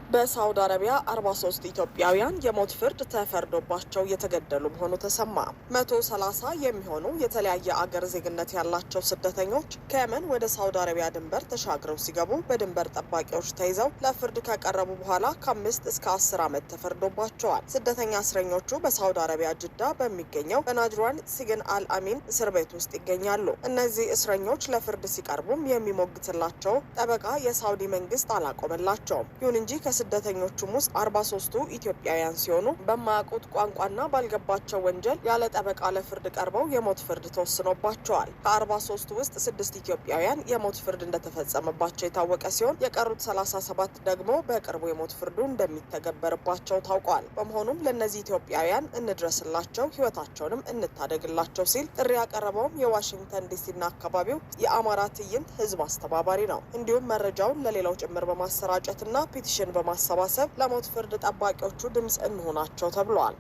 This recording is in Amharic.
በሳውዲ አረቢያ 43 ኢትዮጵያውያን የሞት ፍርድ ተፈርዶባቸው የተገደሉ መሆኑ ተሰማ። 130 የሚሆኑ የተለያየ አገር ዜግነት ያላቸው ስደተኞች ከየመን ወደ ሳውዲ አረቢያ ድንበር ተሻግረው ሲገቡ በድንበር ጠባቂዎች ተይዘው ለፍርድ ከቀረቡ በኋላ ከ5 እስከ 10 ዓመት ተፈርዶባቸዋል። ስደተኛ እስረኞቹ በሳውዲ አረቢያ ጅዳ በሚገኘው በናጅራን ሲግን አል አሚን እስር ቤት ውስጥ ይገኛሉ። እነዚህ እስረኞች ለፍርድ ሲቀርቡም የሚሞግትላቸው ጠበቃ የሳውዲ መንግስት አላቆመላቸውም። ይሁን እንጂ ስደተኞቹም ውስጥ 43ቱ ኢትዮጵያውያን ሲሆኑ በማያውቁት ቋንቋና ባልገባቸው ወንጀል ያለ ጠበቃ ለፍርድ ቀርበው የሞት ፍርድ ተወስኖባቸዋል። ከ43ቱ ውስጥ 6 ኢትዮጵያውያን የሞት ፍርድ እንደተፈጸመባቸው የታወቀ ሲሆን የቀሩት 37 ደግሞ በቅርቡ የሞት ፍርዱ እንደሚተገበርባቸው ታውቋል። በመሆኑም ለእነዚህ ኢትዮጵያውያን እንድረስላቸው፣ ህይወታቸውንም እንታደግላቸው ሲል ጥሪ ያቀረበውም የዋሽንግተን ዲሲና አካባቢው የአማራ ትዕይንት ህዝብ አስተባባሪ ነው። እንዲሁም መረጃውን ለሌላው ጭምር በማሰራጨትና ፒቲሽን በማሰባሰብ ለሞት ፍርድ ጠባቂዎቹ ድምጽ እንሆናቸው ተብሏል።